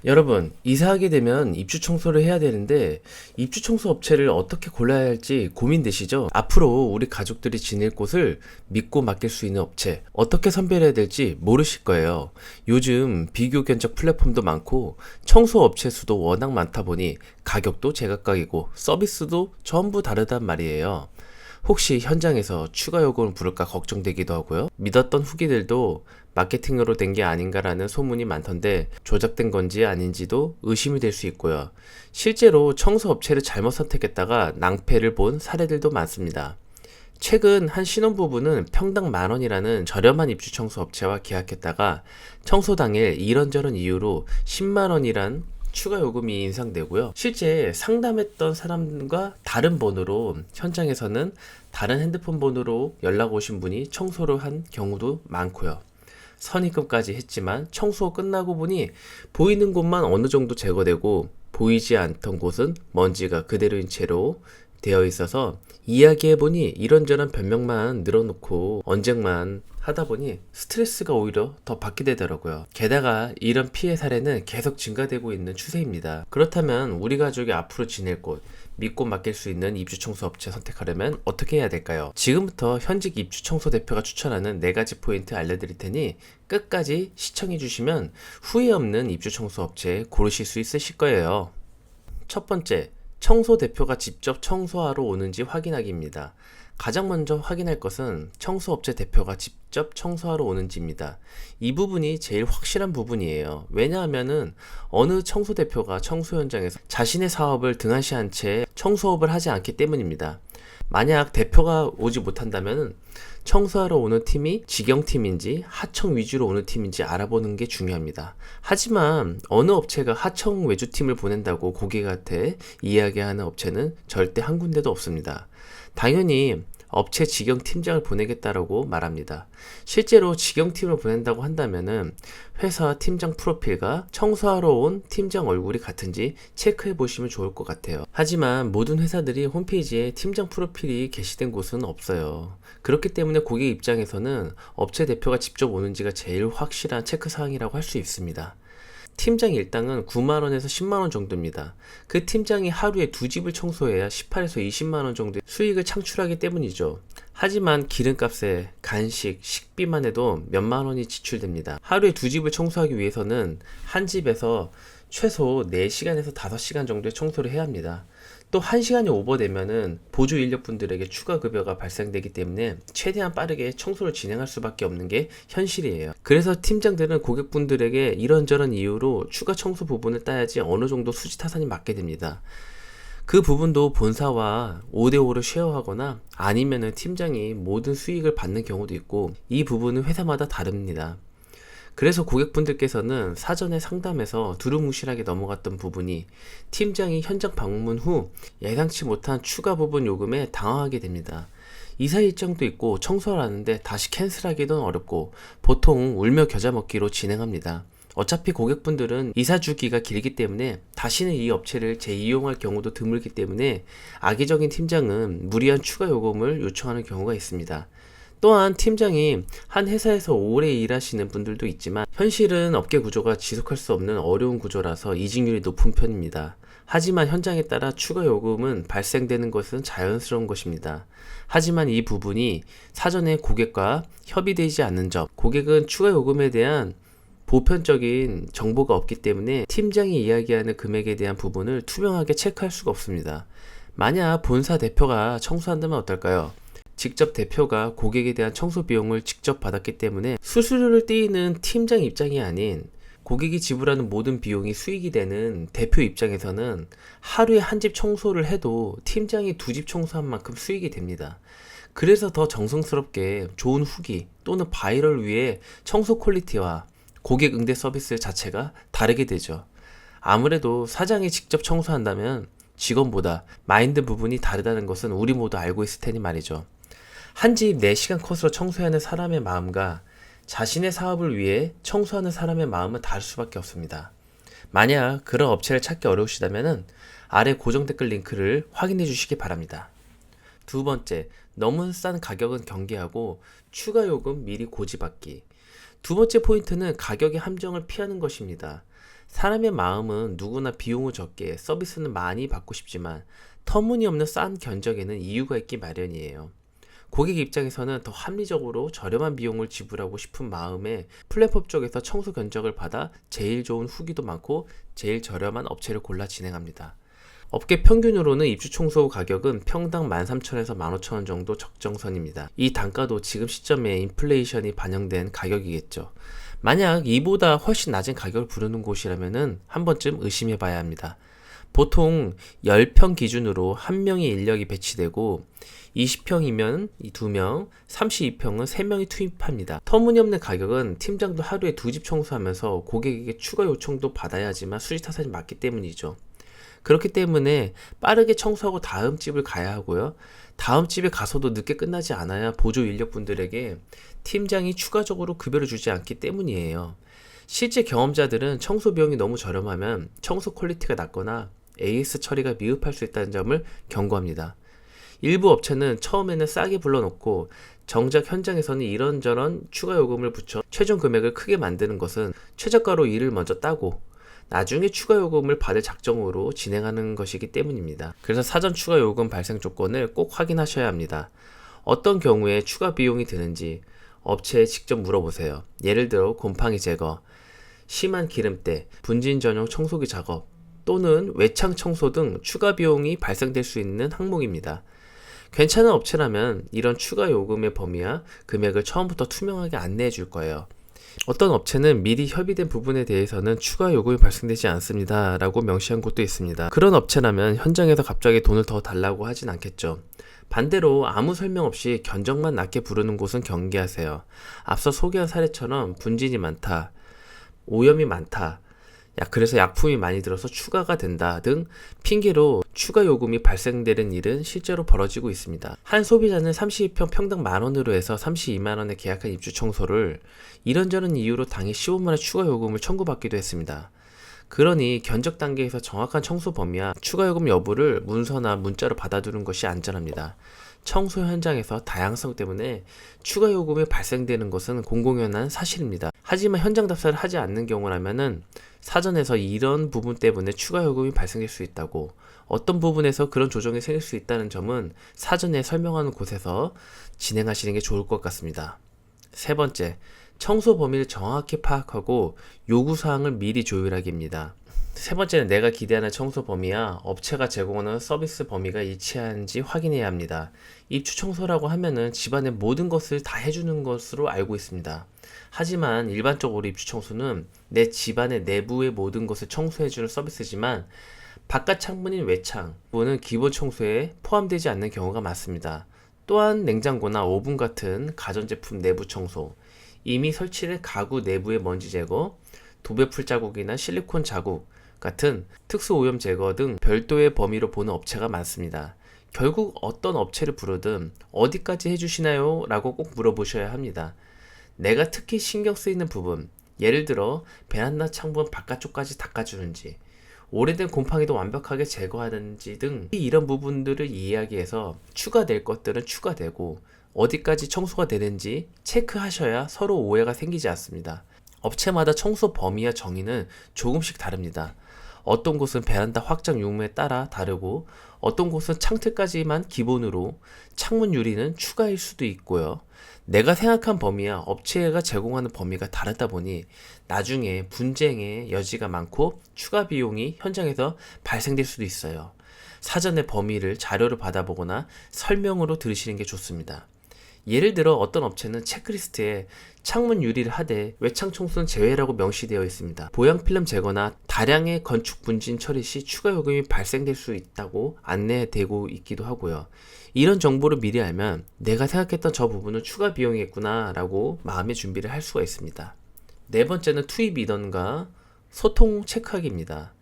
여러분, 이사하게 되면 입주 청소를 해야 되는데 입주 청소 업체를 어떻게 골라야 할지 고민되시죠? 앞으로 우리 가족들이 지낼 곳을 믿고 맡길 수 있는 업체 어떻게 선별해야 될지 모르실 거예요. 요즘 비교 견적 플랫폼도 많고 청소 업체 수도 워낙 많다 보니 가격도 제각각이고 서비스도 전부 다르단 말이에요. 혹시 현장에서 추가 요금을 부를까 걱정되기도 하고요. 믿었던 후기들도 마케팅으로 된 게 아닌가라는 소문이 많던데 조작된 건지 아닌지도 의심이 될 수 있고요. 실제로 청소 업체를 잘못 선택했다가 낭패를 본 사례들도 많습니다. 최근 한 신혼부부는 평당 10,000원이라는 저렴한 입주 청소 업체와 계약했다가 청소 당일 이런저런 이유로 100,000원이란 추가 요금이 인상되고요. 실제 상담했던 사람과 다른 번호로 현장에서는 다른 핸드폰 번호로 연락 오신 분이 청소를 한 경우도 많고요. 선입금까지 했지만 청소 끝나고 보니 보이는 곳만 어느 정도 제거되고 보이지 않던 곳은 먼지가 그대로인 채로 되어 있어서 이야기해보니 이런저런 변명만 늘어놓고 언쟁만 하다 보니 스트레스가 오히려 더 받게 되더라고요. 게다가 이런 피해 사례는 계속 증가되고 있는 추세입니다. 그렇다면 우리 가족이 앞으로 지낼 곳, 믿고 맡길 수 있는 입주 청소 업체 선택하려면 어떻게 해야 될까요? 지금부터 현직 입주 청소 대표가 추천하는 4가지 포인트 알려드릴 테니 끝까지 시청해 주시면 후회 없는 입주 청소 업체 고르실 수 있으실 거예요. 첫 번째, 청소 대표가 직접 청소하러 오는지 확인하기입니다. 가장 먼저 확인할 것은 청소업체 대표가 직접 청소하러 오는지입니다. 이 부분이 제일 확실한 부분이에요. 왜냐하면은 어느 청소 대표가 청소 현장에서 자신의 사업을 등한시한 채 청소업을 하지 않기 때문입니다. 만약 대표가 오지 못한다면 청소하러 오는 팀이 직영팀인지 하청 위주로 오는 팀인지 알아보는 게 중요합니다. 하지만 어느 업체가 하청 외주팀을 보낸다고 고객한테 이야기하는 업체는 절대 한 군데도 없습니다. 당연히 업체 직영팀장을 보내겠다라고 말합니다. 실제로 직영팀을 보낸다고 한다면은 회사 팀장 프로필과 청소하러 온 팀장 얼굴이 같은지 체크해 보시면 좋을 것 같아요. 하지만 모든 회사들이 홈페이지에 팀장 프로필이 게시된 곳은 없어요. 그렇기 때문에 고객 입장에서는 업체 대표가 직접 오는지가 제일 확실한 체크사항이라고 할 수 있습니다. 팀장 일당은 9만원에서 10만원 정도입니다. 그 팀장이 하루에 2집을 청소해야 18에서 20만원 정도의 수익을 창출하기 때문이죠. 하지만 기름값에 간식, 식비만 해도 몇만원이 지출됩니다. 하루에 2집을 청소하기 위해서는 한 집에서 최소 4시간에서 5시간 정도의 청소를 해야 합니다. 또 1시간이 오버되면은 보조 인력분들에게 추가 급여가 발생되기 때문에 최대한 빠르게 청소를 진행할 수밖에 없는 게 현실이에요. 그래서 팀장들은 고객분들에게 이런저런 이유로 추가 청소 부분을 따야지 어느 정도 수지 타산이 맞게 됩니다. 그 부분도 본사와 5대5를 쉐어하거나 아니면은 팀장이 모든 수익을 받는 경우도 있고 이 부분은 회사마다 다릅니다. 그래서 고객분들께서는 사전에 상담해서 두루뭉실하게 넘어갔던 부분이 팀장이 현장 방문 후 예상치 못한 추가 부분 요금에 당황하게 됩니다. 이사 일정도 있고 청소를 하는데 다시 캔슬하기도 어렵고 보통 울며 겨자 먹기로 진행합니다. 어차피 고객분들은 이사 주기가 길기 때문에 다시는 이 업체를 재이용할 경우도 드물기 때문에 악의적인 팀장은 무리한 추가 요금을 요청하는 경우가 있습니다. 또한 팀장이 한 회사에서 오래 일하시는 분들도 있지만 현실은 업계 구조가 지속할 수 없는 어려운 구조라서 이직률이 높은 편입니다. 하지만 현장에 따라 추가 요금은 발생되는 것은 자연스러운 것입니다. 하지만 이 부분이 사전에 고객과 협의되지 않는 점, 고객은 추가 요금에 대한 보편적인 정보가 없기 때문에 팀장이 이야기하는 금액에 대한 부분을 투명하게 체크할 수가 없습니다. 만약 본사 대표가 청소한다면 어떨까요? 직접 대표가 고객에 대한 청소 비용을 직접 받았기 때문에 수수료를 떼이는 팀장 입장이 아닌 고객이 지불하는 모든 비용이 수익이 되는 대표 입장에서는 하루에 한 집 청소를 해도 팀장이 2집 청소한 만큼 수익이 됩니다. 그래서 더 정성스럽게 좋은 후기 또는 바이럴을 위해 청소 퀄리티와 고객 응대 서비스 자체가 다르게 되죠. 아무래도 사장이 직접 청소한다면 직원보다 마인드 부분이 다르다는 것은 우리 모두 알고 있을 테니 말이죠. 한 집 4시간 컷으로 청소하는 사람의 마음과 자신의 사업을 위해 청소하는 사람의 마음은 다를 수밖에 없습니다. 만약 그런 업체를 찾기 어려우시다면 아래 고정 댓글 링크를 확인해 주시기 바랍니다. 두 번째, 너무 싼 가격은 경계하고 추가 요금 미리 고지받기. 두 번째 포인트는 가격의 함정을 피하는 것입니다. 사람의 마음은 누구나 비용을 적게 서비스는 많이 받고 싶지만 터무니없는 싼 견적에는 이유가 있기 마련이에요. 고객 입장에서는 더 합리적으로 저렴한 비용을 지불하고 싶은 마음에 플랫폼 쪽에서 청소 견적을 받아 제일 좋은 후기도 많고 제일 저렴한 업체를 골라 진행합니다. 업계 평균으로는 입주 청소 가격은 평당 13,000원에서 15,000원 정도 적정선입니다. 이 단가도 지금 시점에 인플레이션이 반영된 가격이겠죠. 만약 이보다 훨씬 낮은 가격을 부르는 곳이라면 한 번쯤 의심해 봐야 합니다. 보통 10평 기준으로 1명의 인력이 배치되고 20평이면 2명, 32평은 3명이 투입합니다. 터무니없는 가격은 팀장도 하루에 2집 청소하면서 고객에게 추가 요청도 받아야 하지만 수지타산이 많기 때문이죠. 그렇기 때문에 빠르게 청소하고 다음 집을 가야 하고요. 다음 집에 가서도 늦게 끝나지 않아야 보조 인력분들에게 팀장이 추가적으로 급여를 주지 않기 때문이에요. 실제 경험자들은 청소 비용이 너무 저렴하면 청소 퀄리티가 낮거나 AS 처리가 미흡할 수 있다는 점을 경고합니다. 일부 업체는 처음에는 싸게 불러놓고 정작 현장에서는 이런저런 추가 요금을 붙여 최종 금액을 크게 만드는 것은 최저가로 일을 먼저 따고 나중에 추가 요금을 받을 작정으로 진행하는 것이기 때문입니다. 그래서 사전 추가 요금 발생 조건을 꼭 확인하셔야 합니다. 어떤 경우에 추가 비용이 드는지 업체에 직접 물어보세요. 예를 들어 곰팡이 제거, 심한 기름때, 분진 전용 청소기 작업 또는 외창 청소 등 추가 비용이 발생될 수 있는 항목입니다. 괜찮은 업체라면 이런 추가 요금의 범위와 금액을 처음부터 투명하게 안내해 줄 거예요. 어떤 업체는 미리 협의된 부분에 대해서는 추가 요금이 발생되지 않습니다 라고 명시한 곳도 있습니다. 그런 업체라면 현장에서 갑자기 돈을 더 달라고 하진 않겠죠. 반대로 아무 설명 없이 견적만 낮게 부르는 곳은 경계하세요. 앞서 소개한 사례처럼 분진이 많다, 오염이 많다, 그래서 약품이 많이 들어서 추가가 된다 등 핑계로 추가 요금이 발생되는 일은 실제로 벌어지고 있습니다. 한 소비자는 32평 평당 만원으로 해서 32만원에 계약한 입주 청소를 이런저런 이유로 당일 15만원 추가 요금을 청구받기도 했습니다. 그러니 견적 단계에서 정확한 청소 범위와 추가 요금 여부를 문서나 문자로 받아두는 것이 안전합니다. 청소 현장에서 다양성 때문에 추가 요금이 발생되는 것은 공공연한 사실입니다. 하지만 현장 답사를 하지 않는 경우라면은 사전에서 이런 부분 때문에 추가 요금이 발생할 수 있다고, 어떤 부분에서 그런 조정이 생길 수 있다는 점은 사전에 설명하는 곳에서 진행하시는 게 좋을 것 같습니다. 세 번째, 청소 범위를 정확히 파악하고 요구사항을 미리 조율하기입니다. 세 번째는 내가 기대하는 청소 범위와 업체가 제공하는 서비스 범위가 일치하는지 확인해야 합니다. 입주 청소라고 하면은 집안의 모든 것을 다 해주는 것으로 알고 있습니다. 하지만 일반적으로 입주 청소는 내 집안의 내부의 모든 것을 청소해주는 서비스지만 바깥 창문인 외창, 부분은 기본 청소에 포함되지 않는 경우가 많습니다. 또한 냉장고나 오븐 같은 가전제품 내부 청소, 이미 설치된 가구 내부의 먼지 제거, 도배풀 자국이나 실리콘 자국 같은 특수 오염 제거 등 별도의 범위로 보는 업체가 많습니다. 결국 어떤 업체를 부르든 어디까지 해주시나요? 라고 꼭 물어보셔야 합니다. 내가 특히 신경 쓰이는 부분, 예를 들어 베란다 창문 바깥쪽까지 닦아주는지, 오래된 곰팡이도 완벽하게 제거하는지 등 이런 부분들을 이야기해서 추가될 것들은 추가되고 어디까지 청소가 되는지 체크하셔야 서로 오해가 생기지 않습니다. 업체마다 청소 범위와 정의는 조금씩 다릅니다. 어떤 곳은 베란다 확장 유무에 따라 다르고 어떤 곳은 창틀까지만 기본으로 창문 유리는 추가일 수도 있고요. 내가 생각한 범위와 업체가 제공하는 범위가 다르다 보니 나중에 분쟁의 여지가 많고 추가 비용이 현장에서 발생될 수도 있어요. 사전에 범위를 자료를 받아보거나 설명으로 들으시는 게 좋습니다. 예를 들어 어떤 업체는 체크리스트에 창문 유리를 하되 외창 청소는 제외라고 명시되어 있습니다. 보양 필름 제거나 다량의 건축 분진 처리 시 추가 요금이 발생될 수 있다고 안내되고 있기도 하고요. 이런 정보를 미리 알면 내가 생각했던 저 부분은 추가 비용이겠구나 라고 마음의 준비를 할 수가 있습니다. 네 번째는 투입 인원과 소통 체크하기입니다.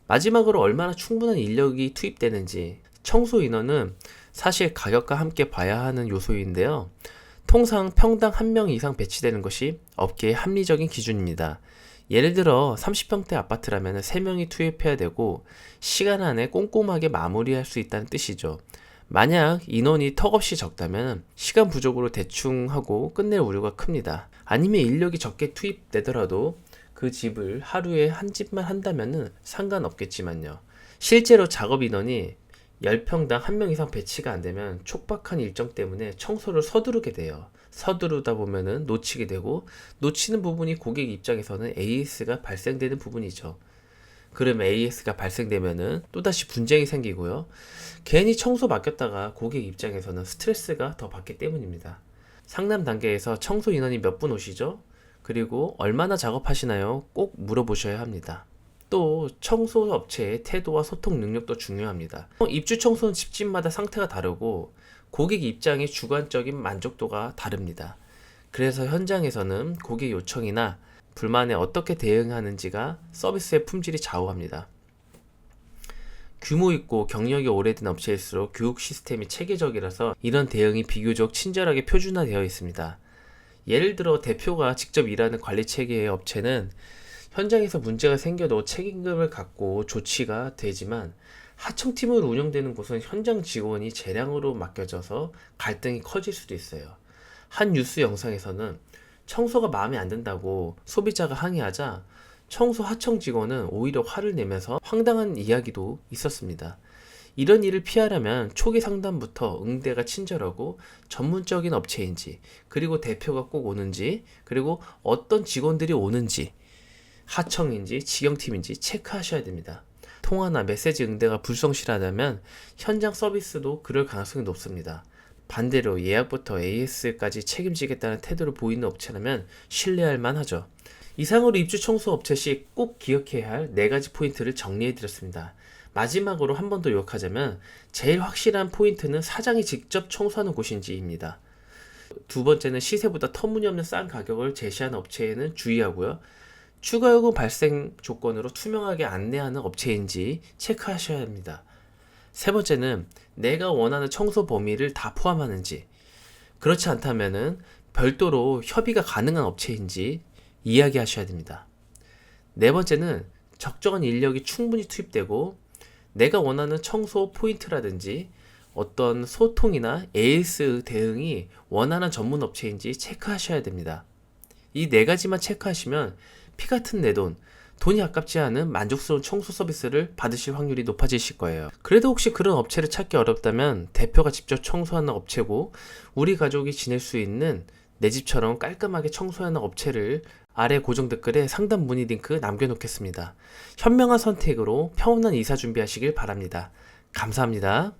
마지막으로 얼마나 충분한 인력이 투입되는지, 청소 인원은 사실 가격과 함께 봐야 하는 요소인데요. 통상 평당 1명 이상 배치되는 것이 업계의 합리적인 기준입니다. 예를 들어 30평대 아파트라면 3명이 투입해야 되고 시간 안에 꼼꼼하게 마무리할 수 있다는 뜻이죠. 만약 인원이 턱없이 적다면 시간 부족으로 대충 하고 끝낼 우려가 큽니다. 아니면 인력이 적게 투입되더라도 그 집을 하루에 한 집만 한다면은 상관없겠지만요. 실제로 작업 인원이 10평당 1명 이상 배치가 안 되면 촉박한 일정 때문에 청소를 서두르게 돼요. 서두르다 보면은 놓치게 되고, 놓치는 부분이 고객 입장에서는 AS가 발생되는 부분이죠. 그러면 AS가 발생되면은 또다시 분쟁이 생기고요. 괜히 청소 맡겼다가 고객 입장에서는 스트레스가 더 받기 때문입니다. 상담 단계에서 청소 인원이 몇 분 오시죠? 그리고 얼마나 작업하시나요? 꼭 물어보셔야 합니다. 또 청소 업체의 태도와 소통 능력도 중요합니다. 입주 청소는 집집마다 상태가 다르고 고객 입장의 주관적인 만족도가 다릅니다. 그래서 현장에서는 고객 요청이나 불만에 어떻게 대응하는지가 서비스의 품질이 좌우합니다. 규모 있고 경력이 오래된 업체일수록 교육 시스템이 체계적이라서 이런 대응이 비교적 친절하게 표준화되어 있습니다. 예를 들어 대표가 직접 일하는 관리 체계의 업체는 현장에서 문제가 생겨도 책임감을 갖고 조치가 되지만, 하청팀으로 운영되는 곳은 현장 직원이 재량으로 맡겨져서 갈등이 커질 수도 있어요. 한 뉴스 영상에서는 청소가 마음에 안 든다고 소비자가 항의하자 청소 하청 직원은 오히려 화를 내면서 황당한 이야기도 있었습니다. 이런 일을 피하려면 초기 상담부터 응대가 친절하고 전문적인 업체인지, 그리고 대표가 꼭 오는지, 그리고 어떤 직원들이 오는지, 하청인지 직영팀인지 체크하셔야 됩니다. 통화나 메시지 응대가 불성실하다면 현장 서비스도 그럴 가능성이 높습니다. 반대로 예약부터 AS까지 책임지겠다는 태도를 보이는 업체라면 신뢰할 만하죠. 이상으로 입주 청소 업체 시 꼭 기억해야 할 4가지 포인트를 정리해 드렸습니다. 마지막으로 한 번 더 요약하자면, 제일 확실한 포인트는 사장이 직접 청소하는 곳인지입니다. 두 번째는 시세보다 터무니없는 싼 가격을 제시하는 업체에는 주의하고요. 추가 요금 발생 조건으로 투명하게 안내하는 업체인지 체크하셔야 합니다. 세 번째는 내가 원하는 청소 범위를 다 포함하는지, 그렇지 않다면은 별도로 협의가 가능한 업체인지 이야기하셔야 됩니다. 네 번째는 적정한 인력이 충분히 투입되고 내가 원하는 청소 포인트라든지 어떤 소통이나 AS 대응이 원하는 전문 업체인지 체크하셔야 됩니다. 이 4가지만 체크하시면 피 같은 내 돈이 아깝지 않은 만족스러운 청소 서비스를 받으실 확률이 높아지실 거예요. 그래도 혹시 그런 업체를 찾기 어렵다면 대표가 직접 청소하는 업체고 우리 가족이 지낼 수 있는 내 집처럼 깔끔하게 청소하는 업체를 아래 고정 댓글에 상담 문의 링크 남겨놓겠습니다. 현명한 선택으로 평온한 이사 준비하시길 바랍니다. 감사합니다.